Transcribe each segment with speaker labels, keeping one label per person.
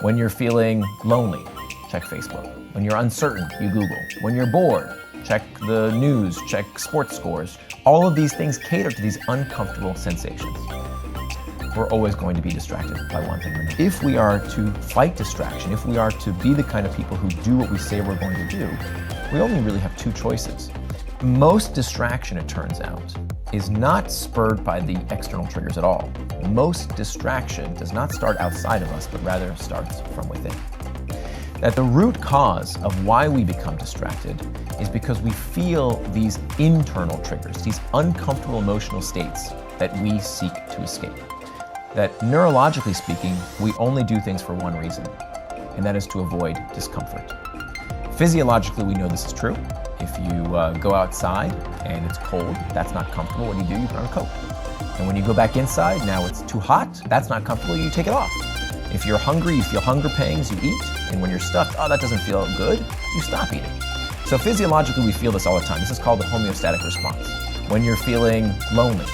Speaker 1: When you're feeling lonely, check Facebook. When you're uncertain, you Google. When you're bored, check the news, check sports scores. All of these things cater to these uncomfortable sensations. We're always going to be distracted by one thing or another. If we are to fight distraction, if we are to be the kind of people who do what we say we're going to do, we only really have two choices. Most distraction, it turns out, is not spurred by the external triggers at all. Most distraction does not start outside of us, but rather starts from within. That the root cause of why we become distracted is because we feel these internal triggers, these uncomfortable emotional states that we seek to escape. That neurologically speaking, we only do things for one reason, and that is to avoid discomfort. Physiologically, we know this is true. If you go outside and it's cold, that's not comfortable. What do? You put on a coat. And when you go back inside, now it's too hot, that's not comfortable, you take it off. If you're hungry, you feel hunger pangs, you eat. And when you're stuffed, oh, that doesn't feel good, you stop eating. So physiologically, we feel this all the time. This is called the homeostatic response. When you're feeling lonely,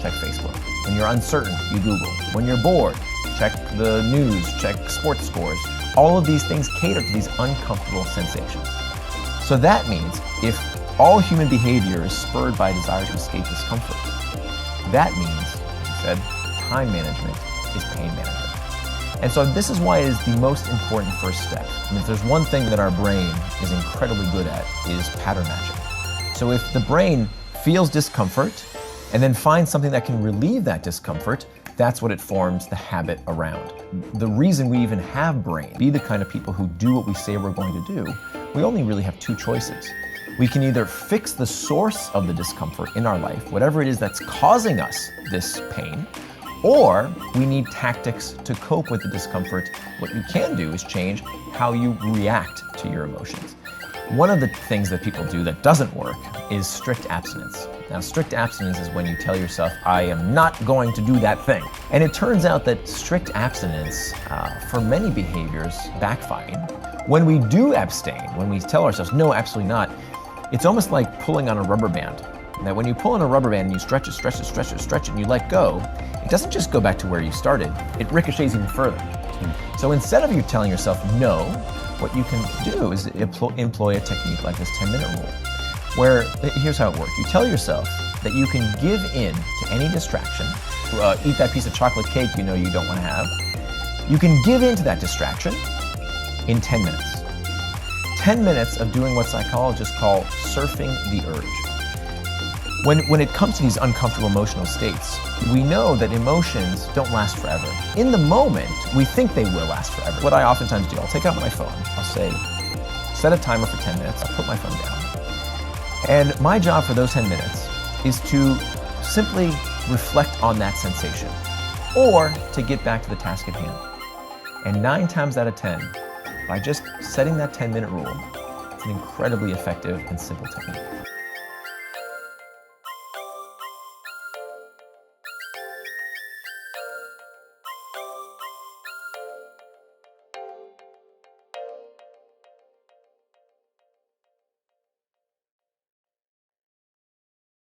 Speaker 1: check Facebook. When you're uncertain, you Google. When you're bored, check the news, check sports scores. All of these things cater to these uncomfortable sensations. So that means if all human behavior is spurred by a desire to escape discomfort, that means, as you said, time management is pain management. And so this is why it is the most important first step. I mean, if there's one thing that our brain is incredibly good at, is pattern matching. So if the brain feels discomfort and then finds something that can relieve that discomfort, that's what it forms the habit around. The reason we even have brain, be the kind of people who do what we say we're going to do, we only really have two choices. We can either fix the source of the discomfort in our life, whatever it is that's causing us this pain, or we need tactics to cope with the discomfort. What you can do is change how you react to your emotions. One of the things that people do that doesn't work is strict abstinence. Now, strict abstinence is when you tell yourself, I am not going to do that thing. And it turns out that strict abstinence, for many behaviors, backfiring. When we do abstain, when we tell ourselves, no, absolutely not, it's almost like pulling on a rubber band. That when you pull on a rubber band and you stretch it, and you let go, it doesn't just go back to where you started, it ricochets even further. So instead of you telling yourself no, what you can do is employ a technique like this 10-minute rule, where here's how it works. You tell yourself that you can give in to any distraction, eat that piece of chocolate cake you know you don't want to have. You can give in to that distraction in 10 minutes. 10 minutes of doing what psychologists call surfing the urge. When it comes to these uncomfortable emotional states, we know that emotions don't last forever. In the moment, we think they will last forever. What I oftentimes do, I'll take out my phone, I'll say, set a timer for 10 minutes, I'll put my phone down. And my job for those 10 minutes is to simply reflect on that sensation, or to get back to the task at hand. And 9 times out of 10, by just setting that 10-minute rule, it's an incredibly effective and simple technique.